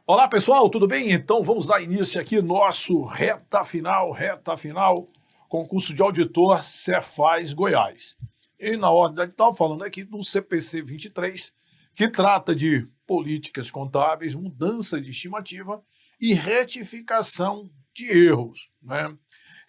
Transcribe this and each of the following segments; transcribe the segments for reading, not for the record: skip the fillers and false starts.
Olá pessoal, tudo bem? Então vamos dar início aqui nosso reta final, concurso de auditor Cefaz Goiás. E na ordem estava falando aqui do CPC 23, que trata de políticas contábeis, mudança de estimativa e retificação de erros, né?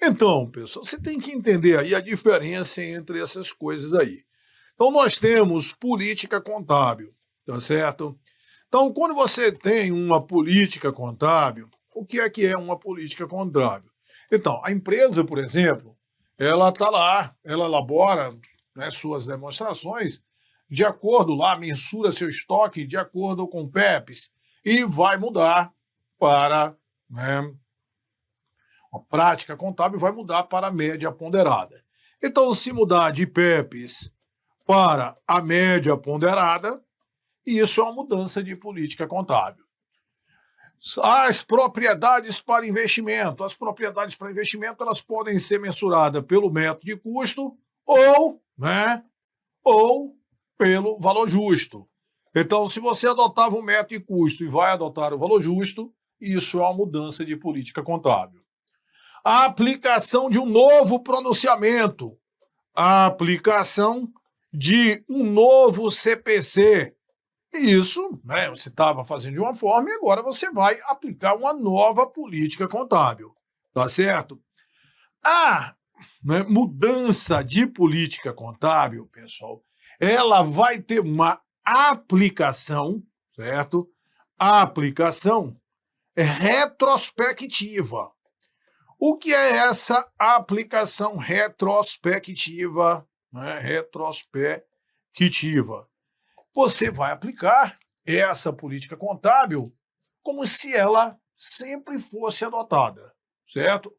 Então, pessoal, você tem que entender aí a diferença entre essas coisas aí. Então nós temos política contábil, tá certo? Então, quando você tem uma política contábil, o que é uma política contábil? Então, a empresa, por exemplo, ela está lá, ela elabora, né, suas demonstrações de acordo lá, mensura seu estoque de acordo com o PEPs e vai mudar para, né, a prática contábil vai mudar para a média ponderada. Então, se mudar de PEPs para a média ponderada, isso é uma mudança de política contábil. As propriedades para investimento. As propriedades para investimento elas podem ser mensuradas pelo método de custo ou pelo valor justo. Então, se você adotava o método de custo e vai adotar o valor justo, isso é uma mudança de política contábil. A aplicação de um novo pronunciamento. A aplicação de um novo CPC. Isso, né? Você estava fazendo de uma forma e agora você vai aplicar uma nova política contábil, tá certo? A, né, mudança de política contábil, pessoal, ela vai ter uma aplicação, certo? A aplicação é retrospectiva. O que é essa aplicação retrospectiva? Né? Retrospectiva. Você vai aplicar essa política contábil como se ela sempre fosse adotada, certo?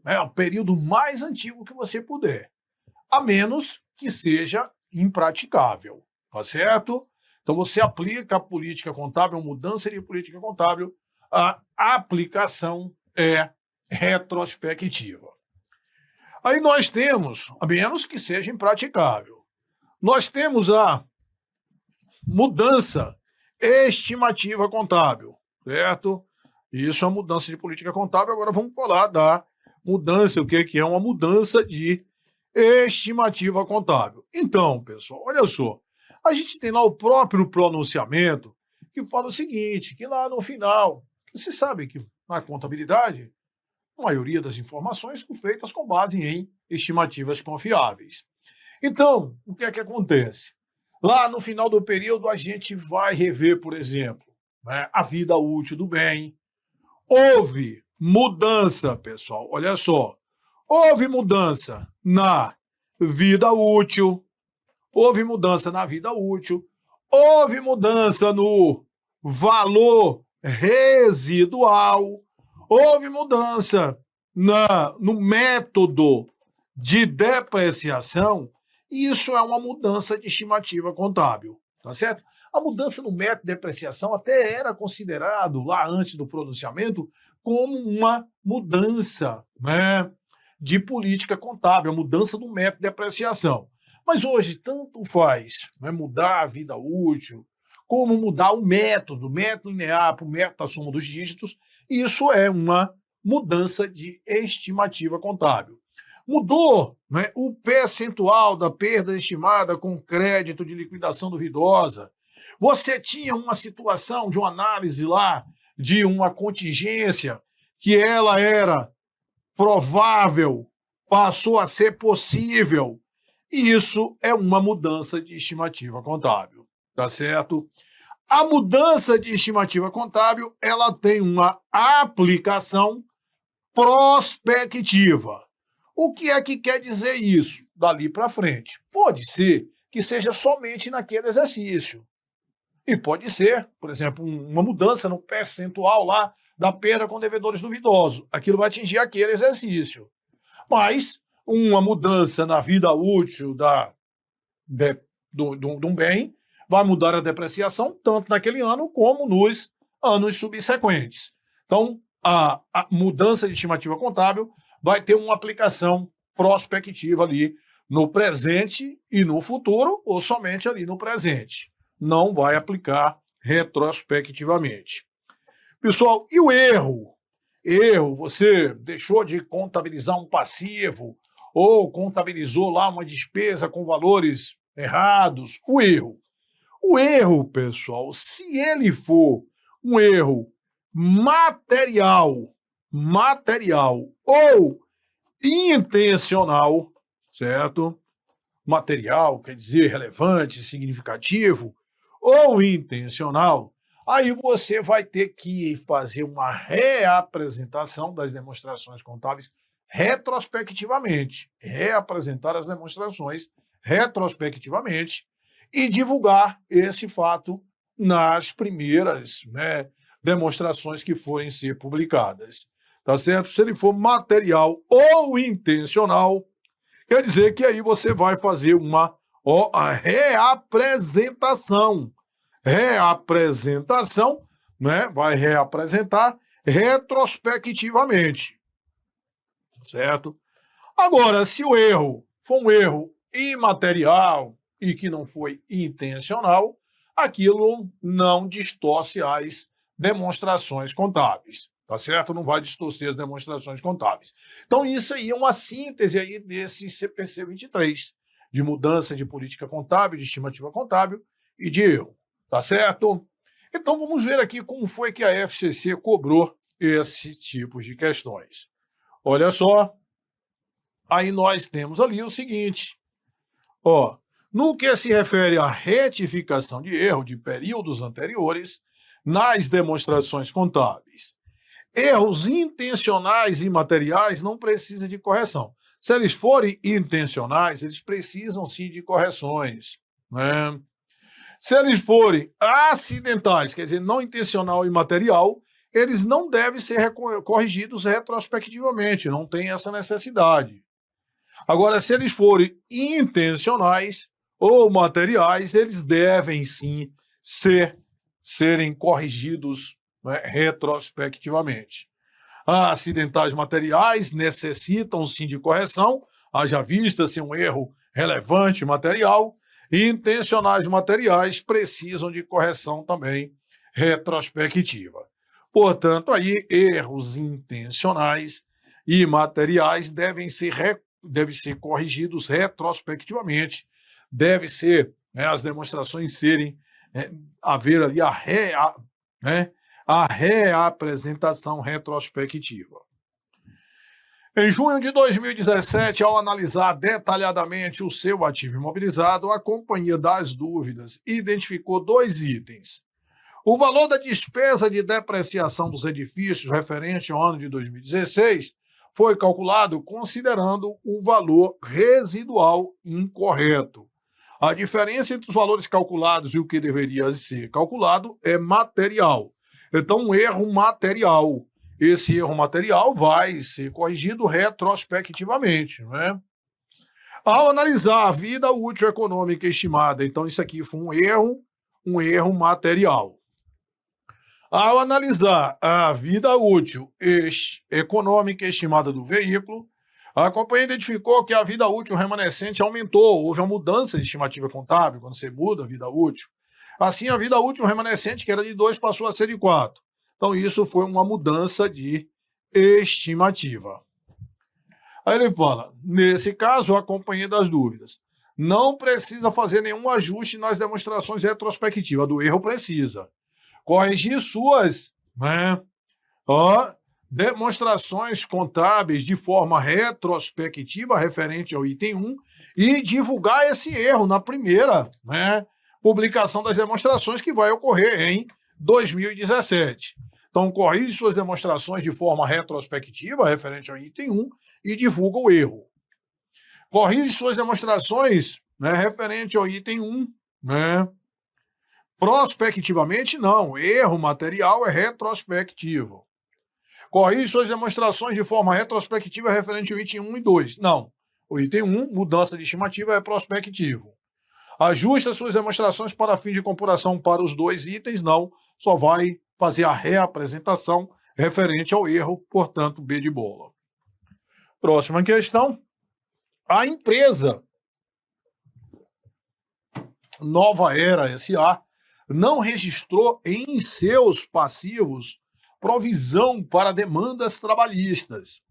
É o período mais antigo que você puder, a menos que seja impraticável, tá certo? Então você aplica a política contábil, mudança de política contábil, a aplicação é retrospectiva. Aí nós temos, a menos que seja impraticável, nós temos a mudança estimativa contábil, certo? Isso é uma mudança de política contábil. Agora vamos falar da mudança, o que é uma mudança de estimativa contábil. Então, pessoal, olha só, a gente tem lá o próprio pronunciamento que fala o seguinte, que lá no final, você sabe que na contabilidade, a maioria das informações são feitas com base em estimativas confiáveis. Então, o que é que acontece? Lá no final do período, a gente vai rever, por exemplo, né, a vida útil do bem. Houve mudança, pessoal, olha só. Houve mudança na vida útil, houve mudança na vida útil, houve mudança no valor residual, houve mudança no método de depreciação. Isso é uma mudança de estimativa contábil, tá certo? A mudança no método de depreciação até era considerado, lá antes do pronunciamento, como uma mudança, né, de política contábil, a mudança do método de depreciação. Mas hoje, tanto faz, né, mudar a vida útil, como mudar o método linear para o método da soma dos dígitos, isso é uma mudança de estimativa contábil. Mudou, né, o percentual da perda estimada com crédito de liquidação duvidosa. Você tinha uma situação de uma análise lá de uma contingência que ela era provável, passou a ser possível. E isso é uma mudança de estimativa contábil, tá certo? A mudança de estimativa contábil, ela tem uma aplicação prospectiva. O que é que quer dizer isso dali para frente? Pode ser que seja somente naquele exercício. E pode ser, por exemplo, uma mudança no percentual lá da perda com devedores duvidosos. Aquilo vai atingir aquele exercício. Mas uma mudança na vida útil de um bem vai mudar a depreciação tanto naquele ano como nos anos subsequentes. Então, a mudança de estimativa contábil vai ter uma aplicação prospectiva ali no presente e no futuro, ou somente ali no presente. Não vai aplicar retrospectivamente. Pessoal, e o erro? Erro, você deixou de contabilizar um passivo ou contabilizou lá uma despesa com valores errados. O erro. O erro, pessoal, se ele for um erro material ou intencional, certo? Material quer dizer relevante, significativo, ou intencional, aí você vai ter que fazer uma reapresentação das demonstrações contábeis retrospectivamente, reapresentar as demonstrações retrospectivamente e divulgar esse fato nas primeiras, né, demonstrações que forem ser publicadas. Tá certo? Se ele for material ou intencional, quer dizer que aí você vai fazer a reapresentação. Reapresentação, né? Vai reapresentar retrospectivamente, certo? Agora, se o erro for um erro imaterial e que não foi intencional, aquilo não distorce as demonstrações contábeis, tá certo? Não vai distorcer as demonstrações contábeis. Então, isso aí é uma síntese aí desse CPC 23, de mudança de política contábil, de estimativa contábil e de erro, tá certo? Então, vamos ver aqui como foi que a FCC cobrou esse tipo de questões. Olha só, aí nós temos ali o seguinte, ó, no que se refere à retificação de erro de períodos anteriores nas demonstrações contábeis, erros intencionais e materiais não precisam de correção. Se eles forem intencionais, eles precisam sim de correções, né? Se eles forem acidentais, quer dizer, não intencional e material, eles não devem ser corrigidos retrospectivamente, não tem essa necessidade. Agora, se eles forem intencionais ou materiais, eles devem sim serem corrigidos, né, retrospectivamente. Acidentais materiais necessitam sim de correção, haja vista se um erro relevante material, e intencionais materiais precisam de correção também retrospectiva. Portanto, aí erros intencionais e materiais devem ser corrigidos retrospectivamente, deve ser, né, as demonstrações serem, haver ali né, a reapresentação retrospectiva. Em junho de 2017, ao analisar detalhadamente o seu ativo imobilizado, a Companhia das Dúvidas identificou 2 itens. O valor da despesa de depreciação dos edifícios referente ao ano de 2016 foi calculado considerando o valor residual incorreto. A diferença entre os valores calculados e o que deveria ser calculado é material. Então, um erro material. Esse erro material vai ser corrigido retrospectivamente, né? Ao analisar a vida útil econômica estimada, então isso aqui foi um erro material. Ao analisar a vida útil econômica estimada do veículo, a companhia identificou que a vida útil remanescente aumentou, houve uma mudança de estimativa contábil quando você muda a vida útil. Assim, a vida útil remanescente, que era de 2, passou a ser de 4. Então, isso foi uma mudança de estimativa. Aí ele fala, nesse caso, a Companhia das Dúvidas não precisa fazer nenhum ajuste nas demonstrações retrospectivas, do erro precisa corrigir suas, né, demonstrações contábeis de forma retrospectiva referente ao item 1 e divulgar esse erro na primeira, né, publicação das demonstrações que vai ocorrer em 2017. Então, corrige suas demonstrações de forma retrospectiva referente ao item 1 e divulga o erro. Corrige suas demonstrações, né, referente ao item 1, né, prospectivamente, não. Erro material é retrospectivo. Corrige suas demonstrações de forma retrospectiva referente ao item 1 e 2. Não. O item 1, mudança de estimativa, é prospectivo. Ajusta suas demonstrações para fim de comparação para os 2 itens, não. Só vai fazer a reapresentação referente ao erro, portanto, B de bola. Próxima questão. A empresa Nova Era S.A. não registrou em seus passivos provisão para demandas trabalhistas,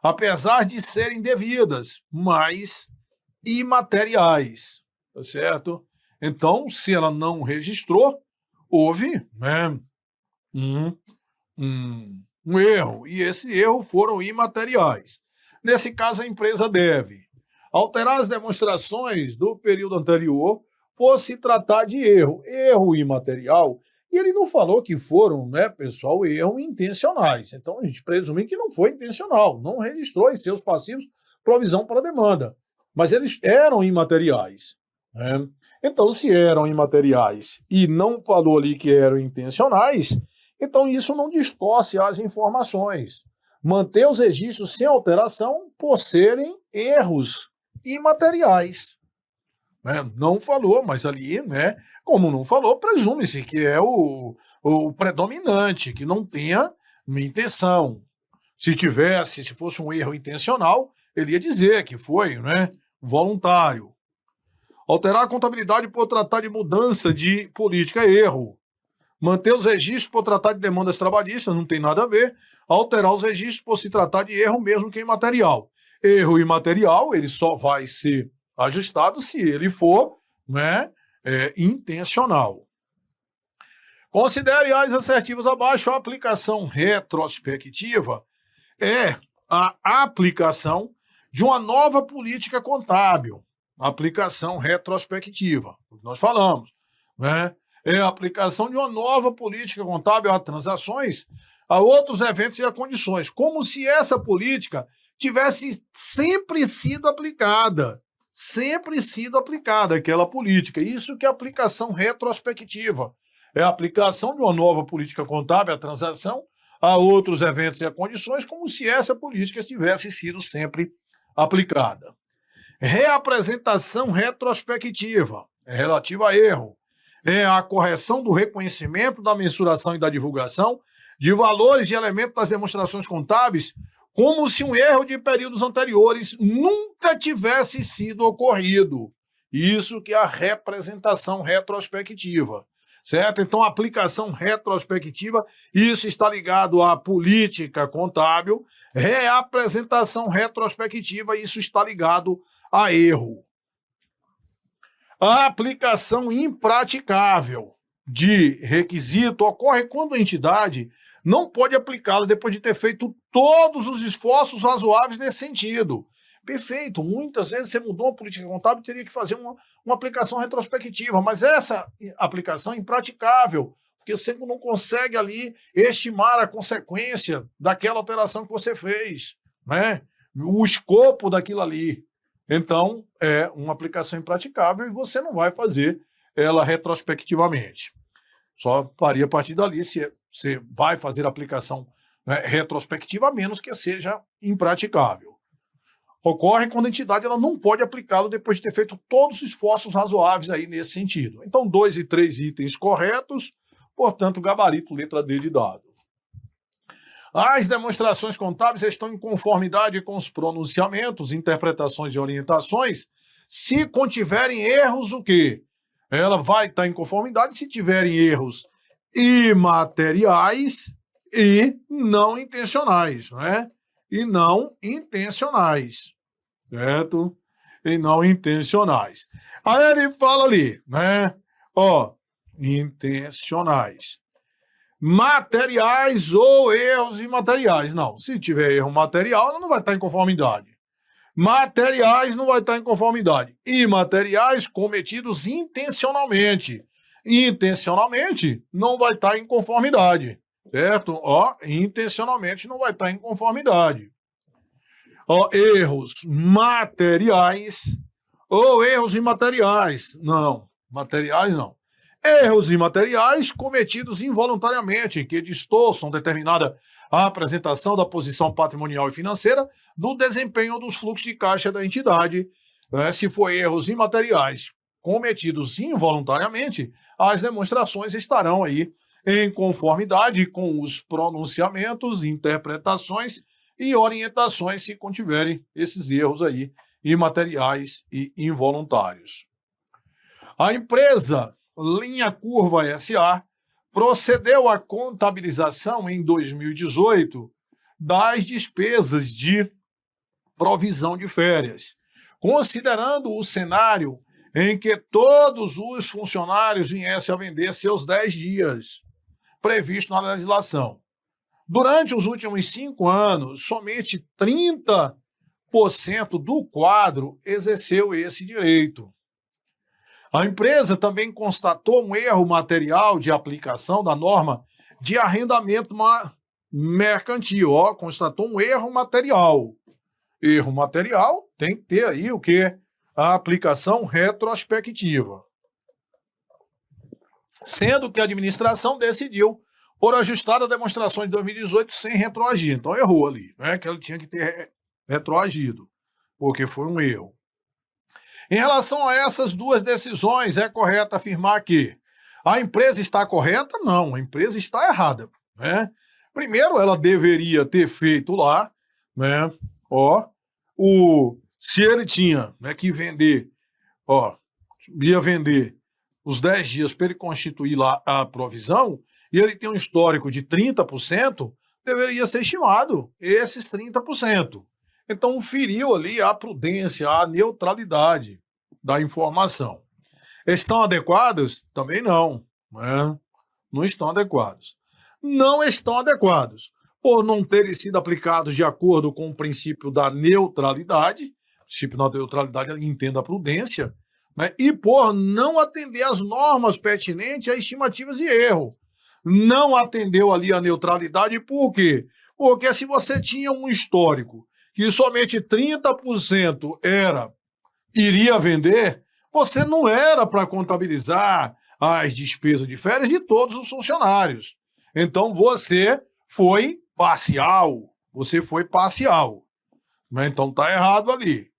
apesar de serem devidas, mas imateriais, tá certo? Então, se ela não registrou, houve, né, um, um erro, e esse erro foram imateriais. Nesse caso, a empresa deve alterar as demonstrações do período anterior por se tratar de erro imaterial. E ele não falou que foram, né, pessoal, erros intencionais. Então, a gente presume que não foi intencional, não registrou em seus passivos provisão para demanda. Mas eles eram imateriais, né? Então, se eram imateriais e não falou ali que eram intencionais, então isso não distorce as informações. Manter os registros sem alteração por serem erros imateriais, né? Não falou, mas ali, né, como não falou, presume-se que é o predominante, que não tenha intenção. Se tivesse, se fosse um erro intencional, ele ia dizer que foi, né, voluntário. Alterar a contabilidade por tratar de mudança de política é erro. Manter os registros por tratar de demandas trabalhistas não tem nada a ver. Alterar os registros por se tratar de erro mesmo que imaterial. Erro imaterial, ele só vai ser ajustado se ele for, né, intencional. Considere as assertivas abaixo. A aplicação retrospectiva é a aplicação de uma nova política contábil. Aplicação retrospectiva, o que nós falamos, né? É a aplicação de uma nova política contábil a transações, a outros eventos e a condições, como se essa política tivesse sempre sido aplicada, aquela política. Isso que é aplicação retrospectiva. É a aplicação de uma nova política contábil à transação, a outros eventos e a condições, como se essa política tivesse sido sempre aplicada. Reapresentação retrospectiva é relativa a erro. É a correção do reconhecimento, da mensuração e da divulgação de valores de elementos das demonstrações contábeis, como se um erro de períodos anteriores nunca tivesse sido ocorrido. Isso que é a representação retrospectiva, certo? Então, a aplicação retrospectiva, isso está ligado à política contábil. Reapresentação retrospectiva, isso está ligado a erro. A aplicação impraticável de requisito ocorre quando a entidade não pode aplicá-la depois de ter feito todos os esforços razoáveis nesse sentido. Perfeito, muitas vezes você mudou uma política contábil e teria que fazer uma aplicação retrospectiva, mas essa aplicação é impraticável, porque você não consegue ali estimar a consequência daquela alteração que você fez, né? O escopo daquilo ali. Então, é uma aplicação impraticável e você não vai fazer ela retrospectivamente. Só faria a partir dali se você vai fazer a aplicação, né, retrospectiva, a menos que seja impraticável. Ocorre quando a entidade ela não pode aplicá-lo depois de ter feito todos os esforços razoáveis aí nesse sentido. Então, 2 e 3 itens corretos, portanto, gabarito letra D de dado. As demonstrações contábeis estão em conformidade com os pronunciamentos, interpretações e orientações. Se contiverem erros, o quê? Ela vai estar em conformidade se tiverem erros imateriais e não intencionais, né? E não intencionais, certo? E não intencionais. Aí ele fala ali, né? Ó, intencionais. Materiais ou erros imateriais. Não, se tiver erro material, ela não vai estar em conformidade. Materiais não vai estar em conformidade. Imateriais cometidos intencionalmente. Intencionalmente não vai estar em conformidade, certo? Ó, intencionalmente não vai estar em conformidade. Ó, erros materiais ou erros imateriais. Não, materiais não. Erros imateriais cometidos involuntariamente, que distorçam determinada apresentação da posição patrimonial e financeira do desempenho dos fluxos de caixa da entidade. Se for erros imateriais cometidos involuntariamente, as demonstrações estarão aí em conformidade com os pronunciamentos, interpretações e orientações se contiverem esses erros aí imateriais e involuntários. A empresa Linha Curva SA procedeu à contabilização em 2018 das despesas de provisão de férias, considerando o cenário em que todos os funcionários viessem a vender seus 10 dias, previsto na legislação. Durante os últimos 5 anos, somente 30% do quadro exerceu esse direito. A empresa também constatou um erro material de aplicação da norma de arrendamento mercantil. Constatou um erro material. Erro material tem que ter aí o quê? A aplicação retrospectiva. Sendo que a administração decidiu por ajustar a demonstração de 2018 sem retroagir. Então errou ali, né? Que ele tinha que ter retroagido, porque foi um erro. Em relação a essas duas decisões, é correto afirmar que a empresa está correta? Não, a empresa está errada, né? Primeiro, ela deveria ter feito lá, né? Se ele tinha, né, que vender, ia vender os 10 dias para ele constituir lá a provisão, e ele tem um histórico de 30%, deveria ser estimado esses 30%. Então, feriu ali a prudência, a neutralidade da informação. Estão adequados? Também não, né? Não estão adequados. Não estão adequados, por não terem sido aplicados de acordo com o princípio da neutralidade, o princípio da neutralidade entenda a prudência, né? E por não atender às normas pertinentes a estimativas de erro. Não atendeu ali a neutralidade, por quê? Porque se você tinha um histórico que somente 30% iria vender, você não era para contabilizar as despesas de férias de todos os funcionários. Então você foi parcial. Então está errado ali.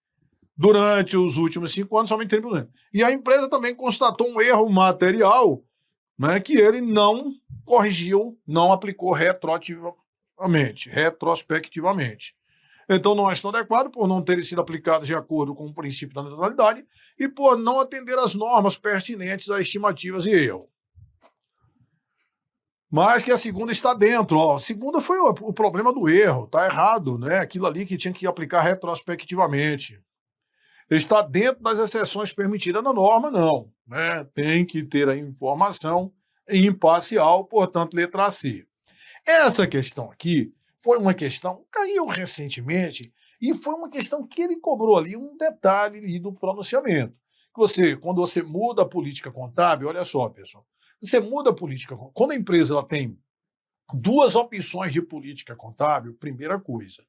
Durante os últimos 5 anos, somente 30%. E a empresa também constatou um erro material, né, que ele não corrigiu, não aplicou retrospectivamente. Então não estão adequados por não terem sido aplicados de acordo com o princípio da neutralidade e por não atender às normas pertinentes a estimativas e erro. Mas que a segunda está dentro. A segunda foi o problema do erro, está errado, né? Aquilo ali que tinha que aplicar retrospectivamente. Está dentro das exceções permitidas na norma, não, né? Tem que ter a informação imparcial, portanto, letra C. Essa questão aqui foi uma questão, caiu recentemente, e foi uma questão que ele cobrou ali um detalhe ali do pronunciamento. Quando você muda a política contábil, olha só, pessoal, você muda a política, quando a empresa ela tem 2 opções de política contábil, primeira coisa,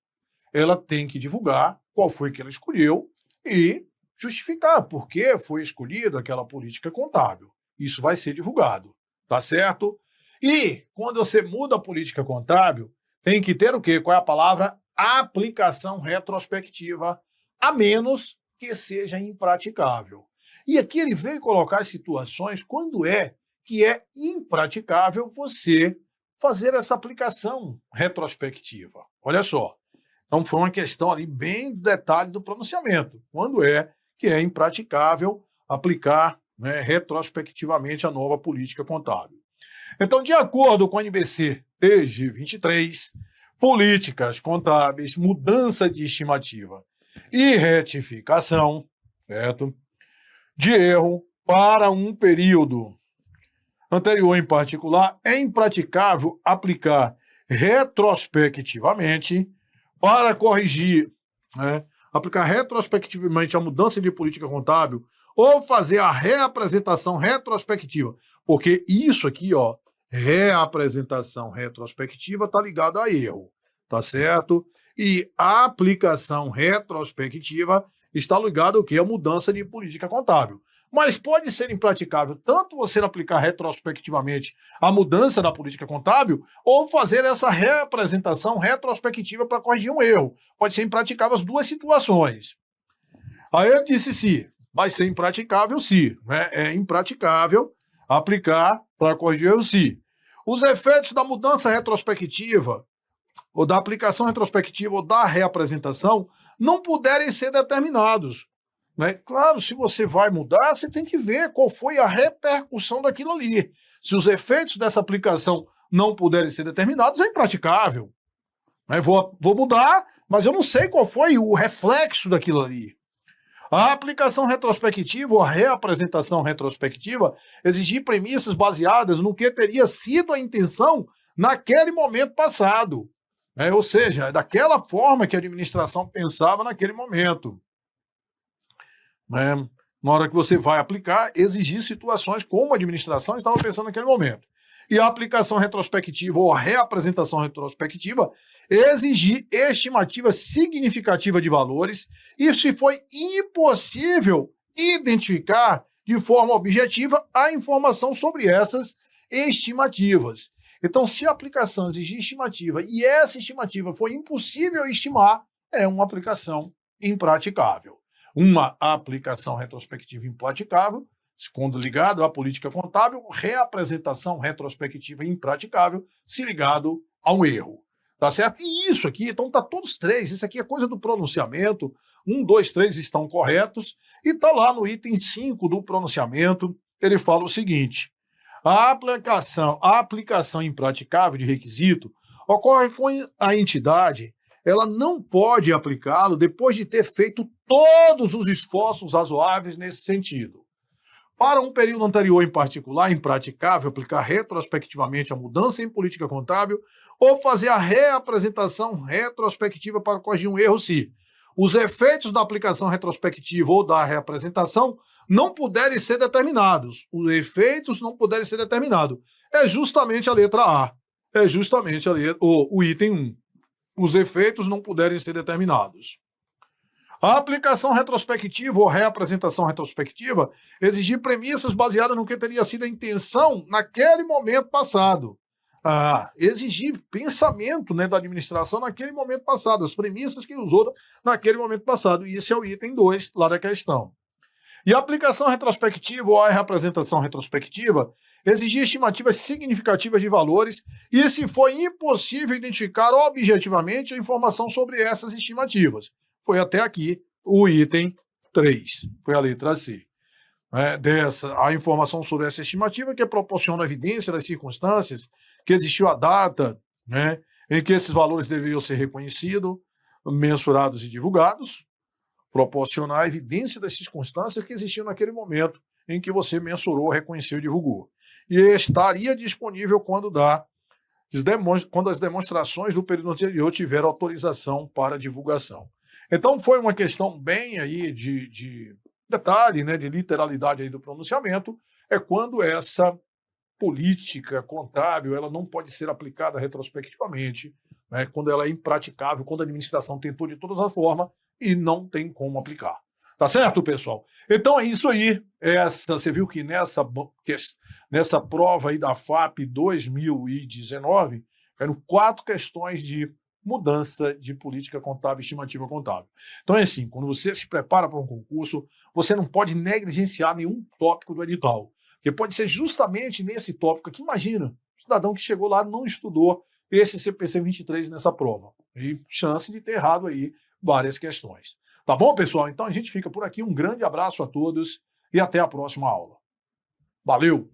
ela tem que divulgar qual foi que ela escolheu e justificar por que foi escolhida aquela política contábil. Isso vai ser divulgado, tá certo? E quando você muda a política contábil, tem que ter o quê? Qual é a palavra? Aplicação retrospectiva, a menos que seja impraticável. E aqui ele veio colocar situações quando que é impraticável você fazer essa aplicação retrospectiva. Olha só. Então foi uma questão ali bem do detalhe do pronunciamento. Quando que é impraticável aplicar, né, retrospectivamente a nova política contábil. Então, de acordo com a NBC TG 23, políticas contábeis, mudança de estimativa e retificação, certo, de erro para um período anterior em particular, é impraticável aplicar retrospectivamente para corrigir, né, aplicar retrospectivamente a mudança de política contábil ou fazer a reapresentação retrospectiva, porque isso aqui, reapresentação retrospectiva está ligado a erro, tá certo? E a aplicação retrospectiva está ligado ao quê? A mudança de política contábil. Mas pode ser impraticável tanto você aplicar retrospectivamente a mudança da política contábil ou fazer essa reapresentação retrospectiva para corrigir um erro. Pode ser impraticável as duas situações. Aí eu disse sim, vai ser impraticável sim, né? É impraticável aplicar para corrigir erro sim. Os efeitos da mudança retrospectiva ou da aplicação retrospectiva ou da reapresentação não puderem ser determinados. Né? Claro, se você vai mudar, você tem que ver qual foi a repercussão daquilo ali. Se os efeitos dessa aplicação não puderem ser determinados, é impraticável. Vou mudar, mas eu não sei qual foi o reflexo daquilo ali. A aplicação retrospectiva ou a reapresentação retrospectiva exigir premissas baseadas no que teria sido a intenção naquele momento passado. Ou seja, é daquela forma que a administração pensava naquele momento. Na hora que você vai aplicar, exigir situações como a administração estava pensando naquele momento. E a aplicação retrospectiva ou a reapresentação retrospectiva exigir estimativa significativa de valores e se foi impossível identificar de forma objetiva a informação sobre essas estimativas. Então, se a aplicação exigir estimativa e essa estimativa foi impossível estimar, é uma aplicação impraticável. Uma aplicação retrospectiva impraticável, quando ligado à política contábil, reapresentação retrospectiva impraticável, se ligado a um erro. Tá certo? E isso aqui, então tá todos três, isso aqui é coisa do pronunciamento, 1, 2, 3 estão corretos, e tá lá no item 5 do pronunciamento, ele fala o seguinte: a aplicação impraticável de requisito ocorre quando a entidade ela não pode aplicá-lo depois de ter feito todos os esforços razoáveis nesse sentido. Para um período anterior em particular, impraticável aplicar retrospectivamente a mudança em política contábil ou fazer a reapresentação retrospectiva para corrigir um erro se os efeitos da aplicação retrospectiva ou da reapresentação não puderem ser determinados. Os efeitos não puderem ser determinados. É justamente a letra A. É justamente o item 1. Os efeitos não puderem ser determinados. A aplicação retrospectiva ou reapresentação retrospectiva exigir premissas baseadas no que teria sido a intenção naquele momento passado. Exigir pensamento da administração naquele momento passado, as premissas que ele usou naquele momento passado. E esse é o item 2 lá da questão. E a aplicação retrospectiva ou a reapresentação retrospectiva exigir estimativas significativas de valores e se foi impossível identificar objetivamente a informação sobre essas estimativas. Foi até aqui o item 3, foi a letra C. A informação sobre essa estimativa que proporciona a evidência das circunstâncias que existiu a data em que esses valores deveriam ser reconhecidos, mensurados e divulgados, proporcionar a evidência das circunstâncias que existiam naquele momento em que você mensurou, reconheceu e divulgou. E estaria disponível quando as demonstrações do período anterior tiveram autorização para divulgação. Então, foi uma questão bem aí de detalhe, de literalidade aí do pronunciamento, é quando essa política contábil ela não pode ser aplicada retrospectivamente, quando ela é impraticável, quando a administração tentou de todas as formas e não tem como aplicar. Tá certo, pessoal? Então é isso aí. Você viu que nessa prova aí da FAP 2019, eram 4 questões de mudança de política contábil e estimativa contábil. Então é assim, quando você se prepara para um concurso, você não pode negligenciar nenhum tópico do edital, porque pode ser justamente nesse tópico que, imagina, o cidadão que chegou lá não estudou esse CPC 23 nessa prova, e chance de ter errado aí várias questões. Tá bom, pessoal? Então a gente fica por aqui, um grande abraço a todos e até a próxima aula. Valeu!